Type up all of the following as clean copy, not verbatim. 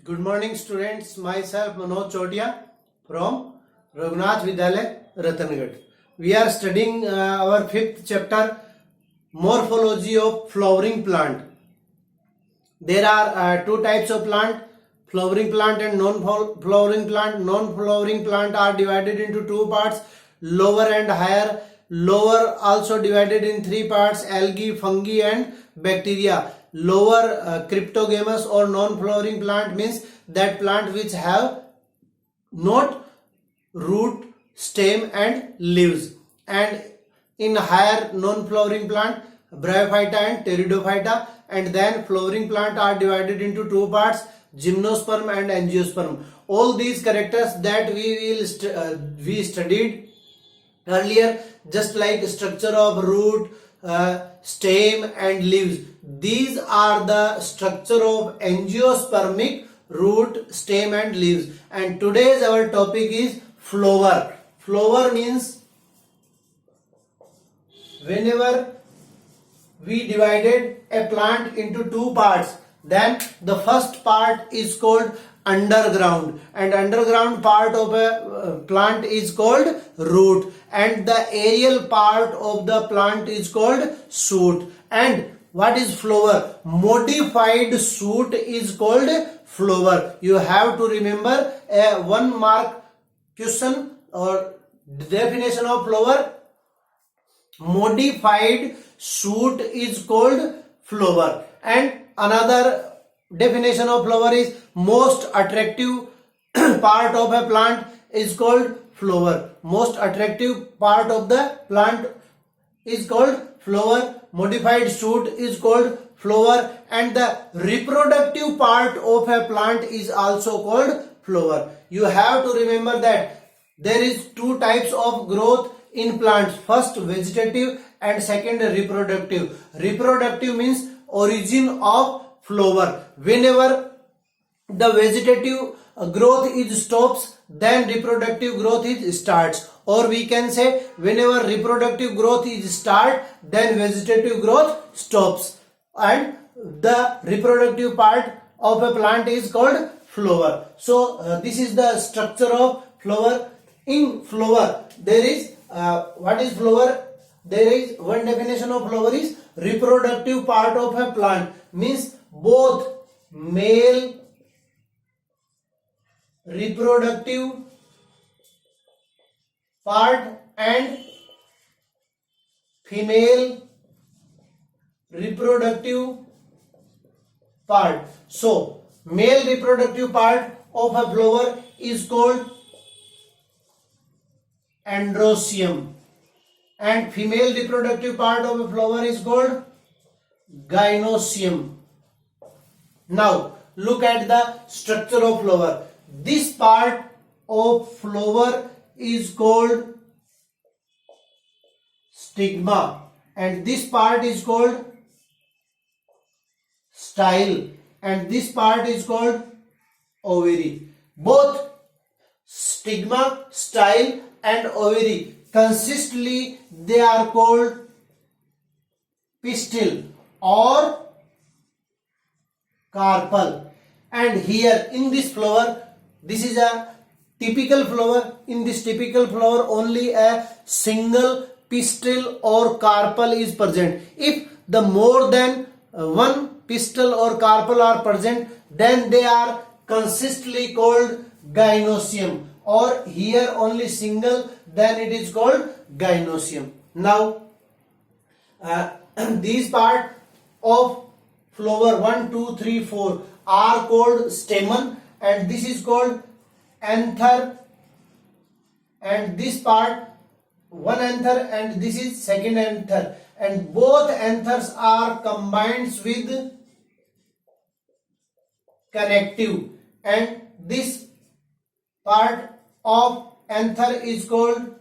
Good morning, students. Myself Manoj Chotia from Raghunath Vidyalaya, Ratangad. We are studying our fifth chapter, Morphology of Flowering Plant. There are two types of plant, flowering plant and non-flowering plant. Non-flowering plant are divided into two parts, lower and higher. Lower also divided in three parts, algae, fungi and bacteria. Lower cryptogamous or non-flowering plant means that plant which have not root, stem and leaves. And in higher non-flowering plant, Bryophyta and Pteridophyta. And then flowering plant are divided into two parts, gymnosperm and angiosperm. All these characters that we studied earlier, just like structure of root, stem and leaves. These are the structure of angiospermic root, stem and leaves. And today's our topic is flower. Flower means whenever we divided a plant into two parts, then the first part is called underground, and underground part of a plant is called root, and the aerial part of the plant is called shoot. And what is flower? Modified shoot is called flower. You have to remember a 1 mark question or definition of flower. Modified shoot is called flower. And another definition of flower is most attractive part of a plant is called flower. Most attractive part of the plant is called flower. Modified shoot is called flower, and the reproductive part of a plant is also called flower. You have to remember that there is two types of growth in plants. First vegetative and second reproductive. Reproductive means origin of flower. Whenever the vegetative growth is stops, then reproductive growth is starts. Or we can say whenever reproductive growth is start, then vegetative growth stops. And the reproductive part of a plant is called flower. So this is the structure of flower. In flower there is what is flower? There is one definition of flower is reproductive part of a plant, means both male reproductive part and female reproductive part. So male reproductive part of a flower is called androecium, and female reproductive part of a flower is called gynoecium. Now look at the structure of flower. This part of flower is called stigma, and this part is called style, and this part is called ovary. Both stigma, style and ovary consistently they are called pistil or carpel. And here in this flower, this is a typical flower. In this typical flower only a single pistil or carpel is present. If the more than one pistil or carpel are present, then they are consistently called gynoecium. Or here only single, then it is called gynoecium. Now these part of flower 1, 2, 3, 4 are called stamen, and this is called anther, and this part one anther and this is second anther, and both anthers are combined with connective, and this part of anther is called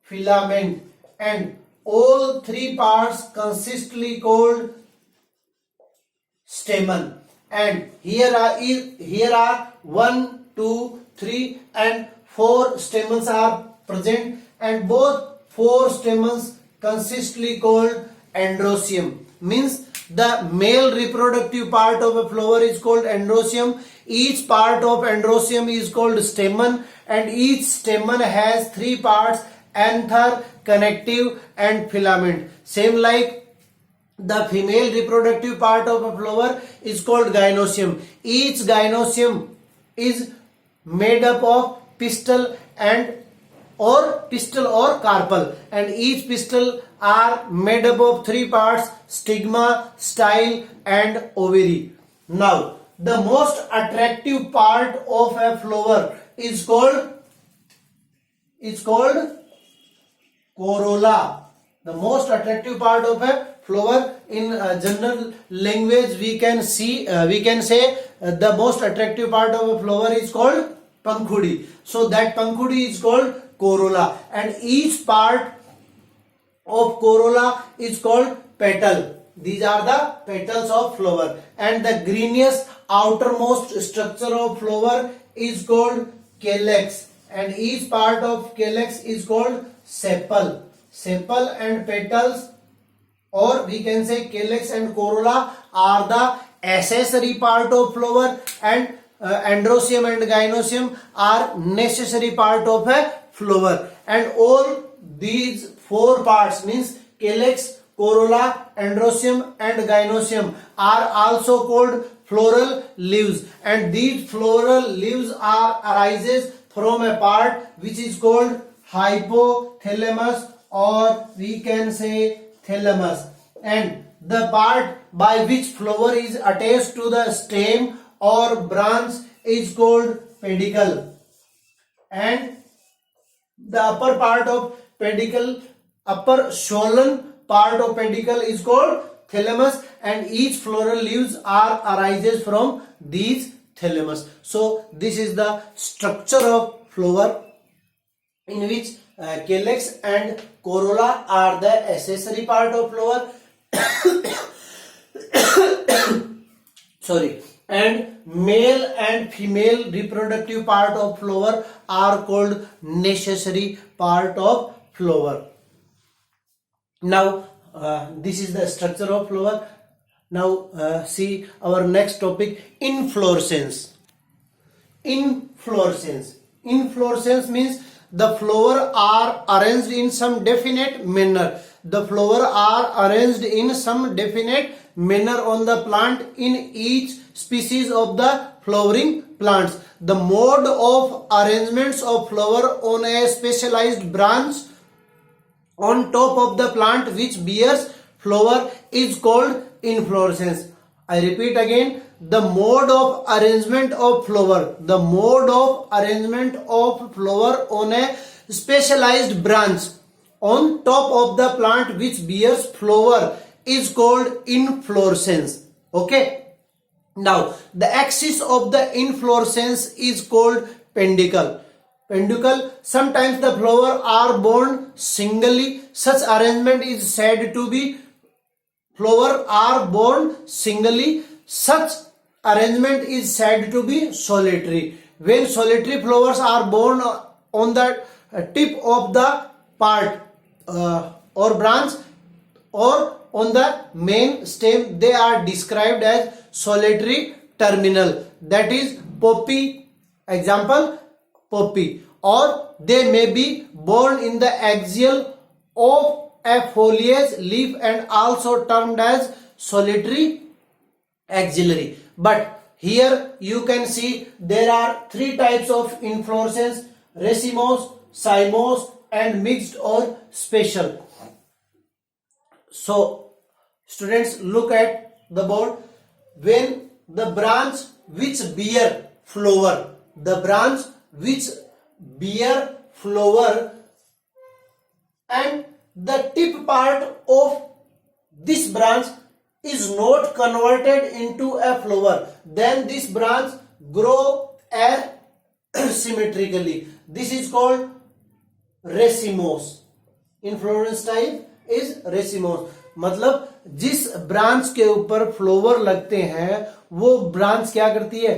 filament, and all three parts consistently called stamen. And here are 1, 2, 3 and 4 stamens are present, and both 4 stamens consistently called androecium. Means the male reproductive part of a flower is called androecium. Each part of androecium is called stamen, and each stamen has three parts: anther, connective, and filament. Same like the female reproductive part of a flower is called gynoecium. Each gynoecium is made up of pistil or carpel, and each pistil are made up of three parts: stigma, style, and ovary. Now the most attractive part of a flower is called corolla. The most attractive part of a flower, in general language we can say the most attractive part of a flower is called pankhudi. So that pankhudi is called corolla, and each part of corolla is called petal. These are the petals of flower, and the greenish outermost structure of flower is called calyx, and each part of calyx is called sepal. Sepal and petals, or we can say calyx and corolla, are the accessory part of flower, and androecium and gynoecium are necessary part of a flower. And all these four parts, means calyx, corolla, androecium, and gynoecium, are also called floral leaves, and these floral leaves arises from a part which is called hypothalamus, or we can say thalamus, and the part by which flower is attached to the stem or branch is called pedicel, and the upper part of pedicel, upper swollen part of pedicel is called thalamus, and each floral leaves arises from these thalamus. So this is the structure of flower, in which calyx and corolla are the accessory part of flower. Sorry, and male and female reproductive part of flower are called necessary part of flower. Now this is the structure of flower. Now see our next topic, inflorescence. Inflorescence means the flower are arranged in some definite manner. The flower are arranged in some definite manner on the plant in each species of the flowering plants. The mode of arrangements of flower on a specialized branch on top of the plant which bears flower is called inflorescence. I repeat again, the mode of arrangement of flower, the mode of arrangement of flower on a specialized branch on top of the plant which bears flower is called inflorescence. Okay, now the axis of the inflorescence is called pedicel. Sometimes the flower are borne singly. Such arrangement is said to be flower are borne singly. Such arrangement is said to be solitary. When solitary flowers are borne on the tip of the part or branch or on the main stem, they are described as solitary terminal. That is poppy. Example, poppy. Or they may be borne in the axial of a foliage leaf and also termed as solitary axillary. But here you can see there are three types of inflorescence: racemose, cymose, and mixed or special. So students, look at the board. When the branch which bear flower, and the tip part of this branch is not converted into a flower, then this branch grow asymmetrically. This is called racemose. Inflorescence type is racemose. मतलब जिस branch के ऊपर flower लगते हैं वो branch क्या करती है,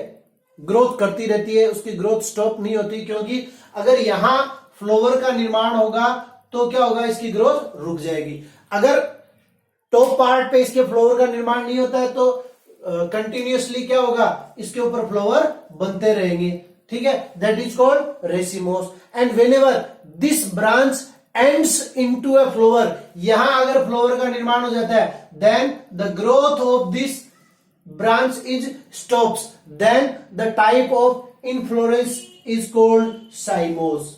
ग्रोथ करती रहती है, उसकी ग्रोथ स्टॉप नहीं होती, क्योंकि अगर यहां फ्लोवर का निर्माण होगा तो क्या होगा, इसकी ग्रोथ रुक जाएगी. अगर टॉप पार्ट पे इसके फ्लोवर का निर्माण नहीं होता है तो कंटिन्यूअसली क्या होगा, इसके ऊपर फ्लावर बनते रहेंगे, ठीक है, that is called racemose. And whenever this branch ends into a flower, यहां अगर फ्लावर का निर्माण हो जाता है, then the growth of this branch is stops, then the type of inflorescence is called cymose.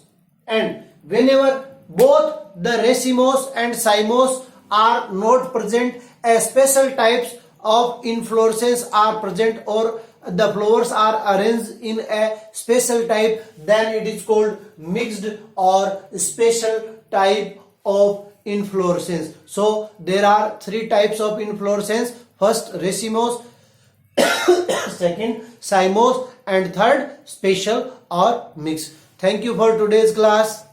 And whenever both the racemose and cymose are not present, a special types of inflorescence are present or the flowers are arranged in a special type, then it is called mixed or special type of inflorescence. So there are three types of inflorescence. First racemose, second cymose, and third special or mixed. Thank you for today's class.